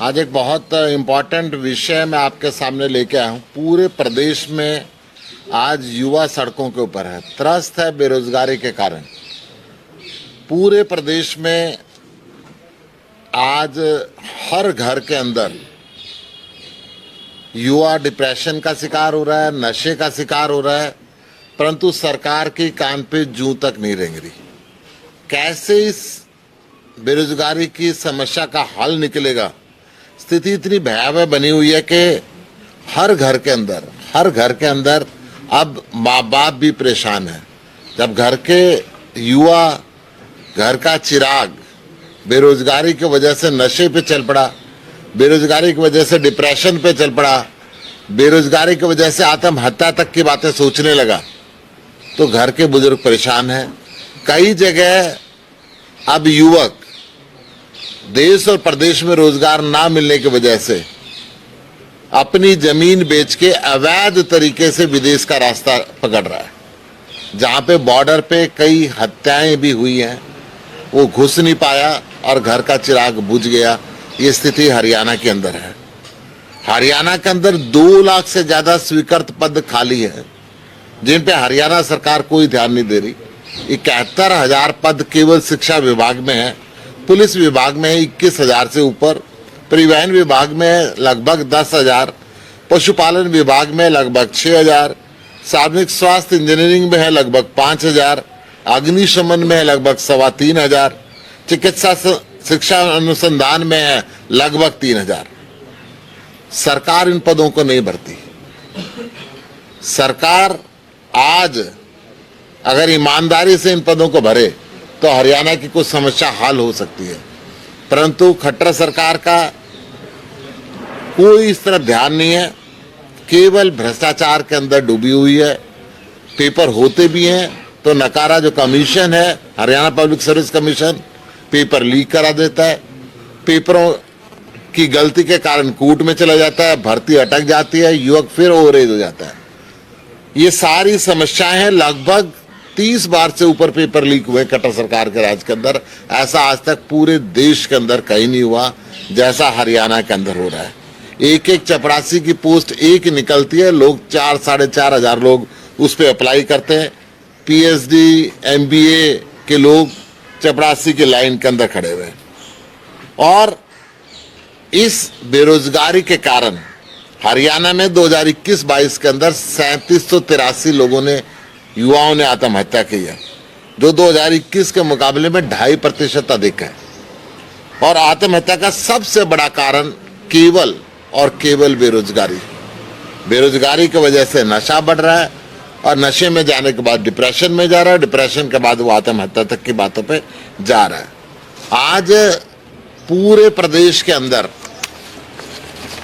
आज एक बहुत इम्पोर्टेंट विषय मैं आपके सामने लेके आया हूँ। पूरे प्रदेश में आज युवा सड़कों के ऊपर है, त्रस्त है बेरोजगारी के कारण। पूरे प्रदेश में आज हर घर के अंदर युवा डिप्रेशन का शिकार हो रहा है, नशे का शिकार हो रहा है, परंतु सरकार की कान पे जूं तक नहीं रेंग रही। कैसे इस बेरोजगारी की समस्या का हल निकलेगा? स्थिति इतनी भयावह बनी हुई है कि हर घर के अंदर अब माँ बाप भी परेशान है। जब घर के युवा, घर का चिराग बेरोजगारी की वजह से नशे पे चल पड़ा, बेरोजगारी की वजह से डिप्रेशन पे चल पड़ा, बेरोजगारी की वजह से आत्महत्या तक की बातें सोचने लगा, तो घर के बुजुर्ग परेशान हैं। कई जगह अब युवक देश और प्रदेश में रोजगार ना मिलने की वजह से अपनी जमीन बेच के अवैध तरीके से विदेश का रास्ता पकड़ रहा है। जहां पे बॉर्डर पे कई हत्याएं भी हुई हैं, वो घुस नहीं पाया और घर का चिराग बुझ गया। ये स्थिति हरियाणा के अंदर है। हरियाणा के अंदर 2 लाख से ज्यादा स्वीकृत पद खाली है, जिन पे हरियाणा सरकार कोई ध्यान नहीं दे रही। 71,000 पद केवल शिक्षा विभाग में है, पुलिस विभाग में है 21,000 से ऊपर, परिवहन विभाग में लगभग 10,000, पशुपालन विभाग में लगभग 6,000, सार्वजनिक स्वास्थ्य इंजीनियरिंग में है लगभग 5,000, अग्निशमन में है लगभग 3,500, चिकित्सा शिक्षा अनुसंधान में है लगभग 3,000। सरकार इन पदों को नहीं भरती। सरकार आज अगर ईमानदारी से इन पदों को भरे तो हरियाणा की कुछ समस्या हल हो सकती है, परंतु खट्टर सरकार का कोई इस तरफ ध्यान नहीं है। केवल भ्रष्टाचार के अंदर डूबी हुई है। पेपर होते भी हैं तो नकारा जो कमीशन है, Haryana public service commission, paper leak करा देता है। पेपरों की गलती के कारण कोर्ट में चला जाता है, भर्ती अटक जाती है, युवक फिर ओवरेज हो जाता है। ये सारी समस्याएं हैं। लगभग 30 बार से ऊपर पेपर लीक हुए खट्टर सरकार के राज के अंदर। ऐसा आज तक पूरे देश के अंदर कहीं नहीं हुआ जैसा हरियाणा के अंदर हो रहा है। एक चपरासी की पोस्ट एक निकलती है, लोग 4-4.5 हजार लोग उस पर अप्लाई करते हैं। पीएचडी MBA के लोग चपरासी की लाइन के अंदर खड़े हुए हैं। और इस बेरोजगारी के कारण हरियाणा में 2021-22 के अंदर 3783 लोगों ने, युवाओं ने आत्महत्या की है, जो 2021 के मुकाबले में 2.5% अधिक है। और आत्महत्या का सबसे बड़ा कारण केवल और केवल बेरोजगारी की वजह से नशा बढ़ रहा है, और नशे में जाने के बाद डिप्रेशन में जा रहा है, डिप्रेशन के बाद वो आत्महत्या तक की बातों पे जा रहा है। आज पूरे प्रदेश के अंदर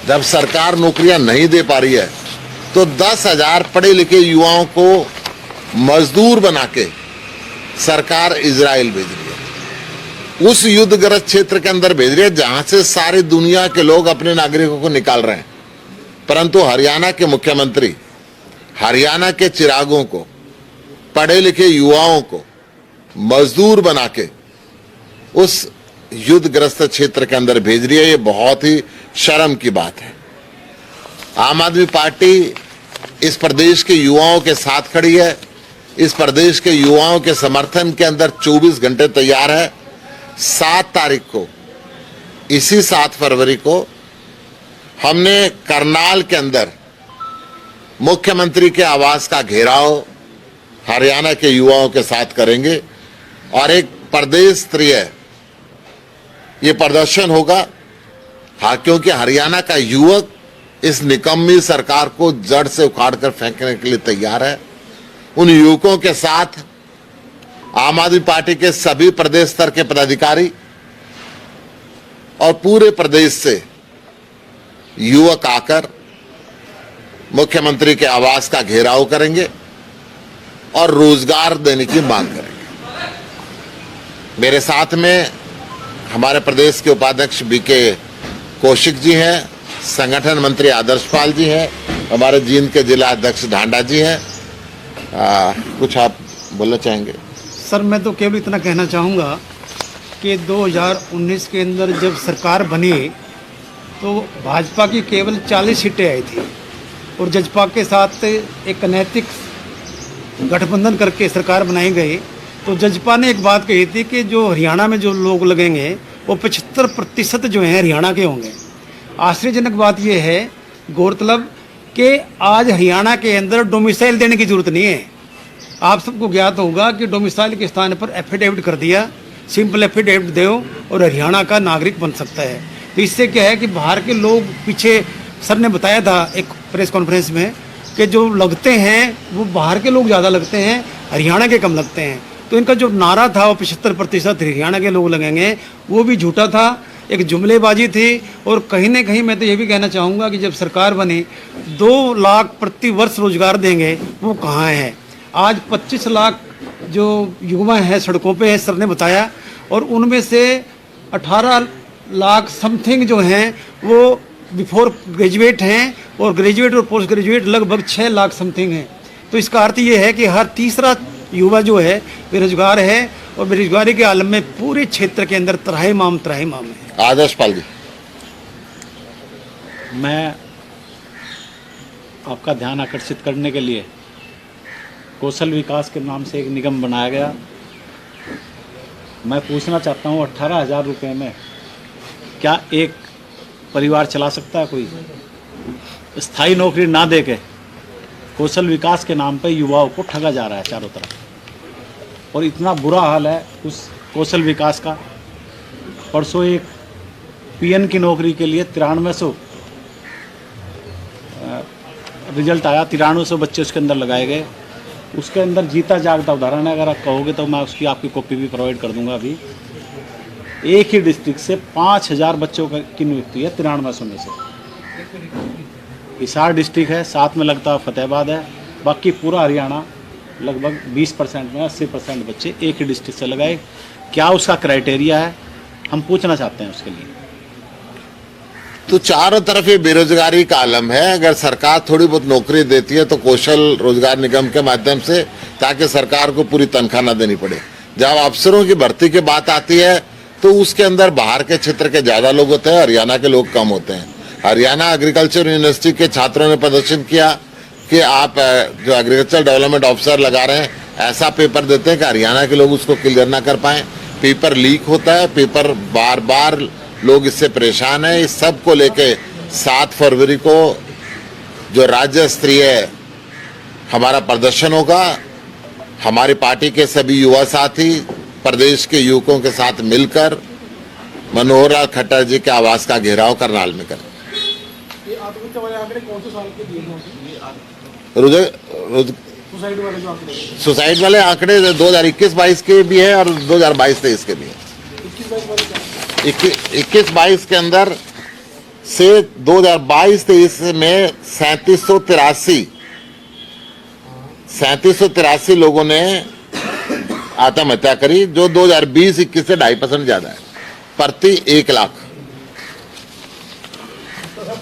जब सरकार नौकरियां नहीं दे पा रही है, तो 10,000 पढ़े लिखे युवाओं को मजदूर बना के सरकार इजराइल भेज रही है। उस युद्धग्रस्त क्षेत्र के अंदर भेज रही है जहां से सारी दुनिया के लोग अपने नागरिकों को निकाल रहे हैं। परंतु हरियाणा के मुख्यमंत्री हरियाणा के चिरागों को, पढ़े लिखे युवाओं को मजदूर बना के उस युद्धग्रस्त क्षेत्र के अंदर भेज रही है। ये बहुत ही शर्म की बात है। आम आदमी पार्टी इस प्रदेश के युवाओं के साथ खड़ी है। इस प्रदेश के युवाओं के समर्थन के अंदर 24 घंटे तैयार है। 7 तारीख को, इसी 7 फरवरी को, हमने करनाल के अंदर मुख्यमंत्री के आवास का घेराव हरियाणा के युवाओं के साथ करेंगे और एक प्रदेश स्तरीय ये प्रदर्शन होगा। हाँ, क्योंकि हरियाणा का युवक इस निकम्मी सरकार को जड़ से उखाड़कर फेंकने के लिए तैयार है। उन युवकों के साथ आम आदमी पार्टी के सभी प्रदेश स्तर के पदाधिकारी और पूरे प्रदेश से युवक आकर मुख्यमंत्री के आवास का घेराव करेंगे और रोजगार देने की मांग करेंगे। मेरे साथ में हमारे प्रदेश के उपाध्यक्ष BK कौशिक जी हैं, संगठन मंत्री आदर्शपाल जी हैं, हमारे जींद के जिला अध्यक्ष ढांडा जी हैं। कुछ आप बोलना चाहेंगे? सर, मैं तो केवल इतना कहना चाहूँगा कि 2019 के अंदर जब सरकार बनी तो भाजपा की केवल 40 सीटें आई थी और जजपा के साथ एक अनैतिक गठबंधन करके सरकार बनाई गई। तो जजपा ने एक बात कही थी कि जो हरियाणा में जो लोग लगेंगे वो 75% जो हैं हरियाणा के होंगे। आश्चर्यजनक बात यह है, गौरतलब कि आज हरियाणा के अंदर डोमिसाइल देने की जरूरत नहीं है। आप सबको ज्ञात होगा कि डोमिसाइल के स्थान पर एफिडेविट कर दिया, सिंपल एफिडेविट दो और हरियाणा का नागरिक बन सकता है। तो इससे क्या है कि बाहर के लोग, पीछे सर ने बताया था एक प्रेस कॉन्फ्रेंस में कि जो लगते हैं वो बाहर के लोग ज़्यादा लगते हैं, हरियाणा के कम लगते हैं। तो इनका जो नारा था वो 75% हरियाणा के लोग लगेंगे, वो भी झूठा था, एक जुमलेबाजी थी। और कहीं ना कहीं मैं तो ये भी कहना चाहूँगा कि जब सरकार बनी 2 लाख प्रति वर्ष रोजगार देंगे, वो कहाँ है? आज 25 लाख जो युवा हैं सड़कों पे हैं, सर ने बताया, और उनमें से 18 लाख समथिंग जो हैं वो बिफोर ग्रेजुएट हैं और ग्रेजुएट और पोस्ट ग्रेजुएट लगभग 6 लाख समथिंग हैं। तो इसका अर्थ ये है कि हर तीसरा युवा जो है बेरोजगार है और बेरोजगारी के आलम में पूरे क्षेत्र के अंदर त्राहिमाम है। आदर्श पाल जी, मैं आपका ध्यान आकर्षित करने के लिए कौशल विकास के नाम से एक निगम बनाया गया। मैं पूछना चाहता हूँ 18,000 रुपये में क्या एक परिवार चला सकता है कोई? स्थायी नौकरी ना दे के कौशल विकास के नाम पे युवाओं को ठगा जा रहा है चारों तरफ, और इतना बुरा हाल है उस कौशल विकास का। परसों एक पीएन की नौकरी के लिए 9300 रिजल्ट आया, 9300 बच्चे उसके अंदर लगाए गए। उसके अंदर जीता जागता उदाहरण है, अगर आप कहोगे तो मैं उसकी आपकी कॉपी भी प्रोवाइड कर दूंगा। अभी एक ही डिस्ट्रिक्ट से 5000 बच्चों की नियुक्ति है 9300 में से। हिसार डिस्ट्रिक्ट है, साथ में लगता फतेहाबाद है, बाकी पूरा हरियाणा लगभग 20% में 80% बच्चे एक ही डिस्ट्रिक्ट से लगाए। क्या उसका क्राइटेरिया है, हम पूछना चाहते हैं उसके लिए। तो चारों तरफ ये बेरोजगारी का आलम है। अगर सरकार थोड़ी बहुत नौकरी देती है तो कौशल रोजगार निगम के माध्यम से, ताकि सरकार को पूरी तनख्वाह न देनी पड़े। जब अफसरों की भर्ती की बात आती है तो उसके अंदर बाहर के क्षेत्र के ज्यादा लोग होते हैं, हरियाणा के लोग कम होते हैं। हरियाणा एग्रीकल्चर यूनिवर्सिटी के छात्रों ने प्रदर्शन किया कि आप जो एग्रीकल्चर डेवलपमेंट ऑफिसर लगा रहे हैं, ऐसा पेपर देते हैं कि हरियाणा के लोग उसको क्लियर ना कर पाए। पेपर लीक होता है, पेपर बार बार लोग इससे परेशान हैं। इस सब को लेके 7 फरवरी को जो राज्य स्तरीय हमारा प्रदर्शन होगा, हमारी पार्टी के सभी युवा साथी प्रदेश के युवकों के साथ मिलकर मनोहर लाल खट्टर जी के आवास का घेराव करनाल में करें। सुसाइड वाले आंकड़े 2021-22 के भी है और 2022-23 के भी है। 21-22 के अंदर से 2022-23 में 3783 लोगों ने आत्महत्या करी, जो 2020-21 से 2.5% ज्यादा है प्रति 1 लाख।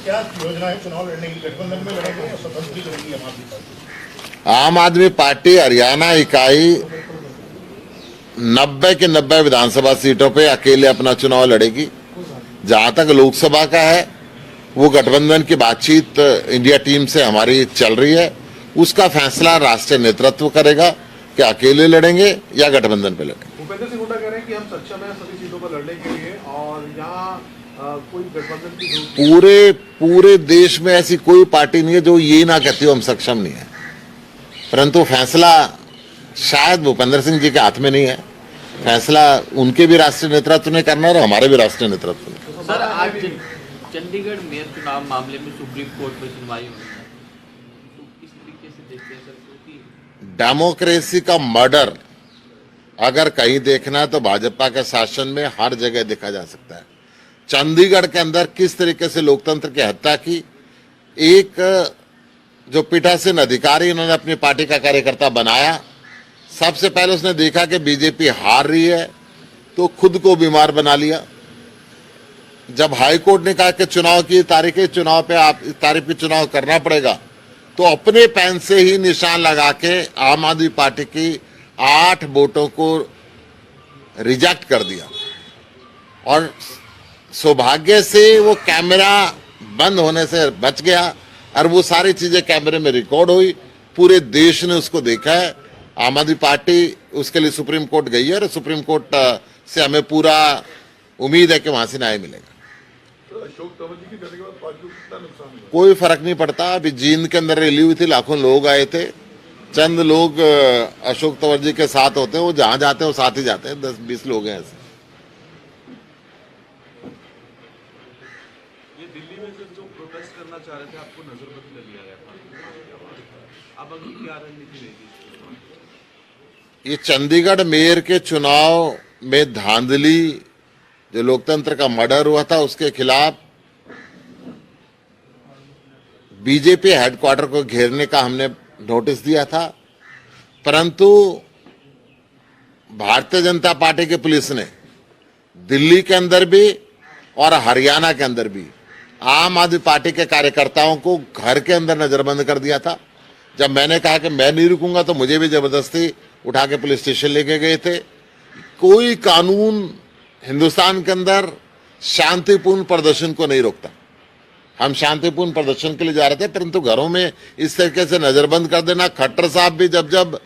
क्या योजना है चुनाव लड़ने की? गठबंधन में लड़ेंगे या स्वतंत्र लड़ेंगी आम आदमी पार्टी हरियाणा इकाई 90 के 90 विधानसभा सीटों पे अकेले अपना चुनाव लड़ेगी। जहां तक लोकसभा का है वो गठबंधन की बातचीत इंडिया टीम से हमारी चल रही है, उसका फैसला राष्ट्रीय नेतृत्व करेगा कि अकेले लड़ेंगे या गठबंधन पे लड़ेंगे। भूपेंद्र सिंह हुड्डा कह रहे हैं कि हम सक्षम हैं सभी सीटों पर लड़ने के लिए और यहाँ कोई गठबंधन की पूरे देश में ऐसी कोई पार्टी नहीं है जो ये ना कहती हो हम सक्षम नहीं है, परंतु फैसला शायद भूपेंद्र सिंह जी के हाथ में नहीं है। फैसला उनके भी राष्ट्रीय नेतृत्व ने करना है और हमारे भी राष्ट्रीय नेतृत्व ने। सर, आज चंडीगढ़ मेयर चुनाव मामले में सुप्रीम कोर्ट में सुनवाई हुई है, तो किस तरीके से देखते हैं सर? क्योंकि डेमोक्रेसी का मर्डर अगर कहीं देखना है तो भाजपा के शासन में हर जगह देखा जा सकता है। चंडीगढ़ के अंदर किस तरीके से लोकतंत्र की हत्या की, एक जो पीठासीन अधिकारी इन्होंने अपनी पार्टी का कार्यकर्ता बनाया, सबसे पहले उसने देखा कि बीजेपी हार रही है तो खुद को बीमार बना लिया। जब हाई कोर्ट ने कहा कि चुनाव की तारीख है, चुनाव पे आप इस तारीख पे चुनाव करना पड़ेगा, तो अपने पेन से ही निशान लगा के आम आदमी पार्टी की 8 वोटों को रिजेक्ट कर दिया और सौभाग्य से वो कैमरा बंद होने से बच गया और वो सारी चीजें कैमरे में रिकॉर्ड हुई, पूरे देश ने उसको देखा है। आम आदमी पार्टी उसके लिए सुप्रीम कोर्ट गई है और सुप्रीम कोर्ट से हमें पूरा उम्मीद है कि वहां से न्याय मिलेगा। तो अशोक तंवर जी के जाने के बाद पार्टी को कितना नुकसान हुआ? कोई फर्क नहीं पड़ता। अभी जींद के अंदर रैली हुई थी, लाखों लोग आए थे। चंद लोग अशोक तंवर जी के साथ होते हैं, वो जहां जाते हैं वो साथ ही जाते हैं। 10-20 लोग हैं ऐसे। ये दिल्ली में जो प्रोटेस्ट करना चाह रहे थे, आपको नजरबंद कर लिया गया, अब अगली क्या रणनीति रहेगी? ये चंडीगढ़ मेयर के चुनाव में धांधली, जो लोकतंत्र का मर्डर हुआ था, उसके खिलाफ बीजेपी हेडक्वार्टर को घेरने का हमने नोटिस दिया था, परंतु भारतीय जनता पार्टी की पुलिस ने दिल्ली के अंदर भी और हरियाणा के अंदर भी आम आदमी पार्टी के कार्यकर्ताओं को घर के अंदर नजरबंद कर दिया था। जब मैंने कहा कि मैं नहीं रुकूंगा तो मुझे भी जबरदस्ती उठा के पुलिस स्टेशन लेके गए थे। कोई कानून हिंदुस्तान के अंदर शांतिपूर्ण प्रदर्शन को नहीं रोकता। हम शांतिपूर्ण प्रदर्शन के लिए जा रहे थे, परंतु घरों में इस तरीके से नजरबंद कर देना। खट्टर साहब भी जब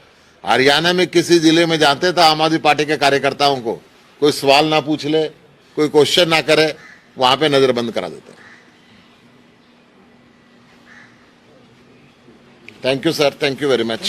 हरियाणा में किसी जिले में जाते थे, आम आदमी पार्टी के कार्यकर्ताओं को कोई सवाल ना पूछ ले, कोई क्वेश्चन ना करे, वहां पे नजरबंद करा देते। Thank you sir, thank you very much.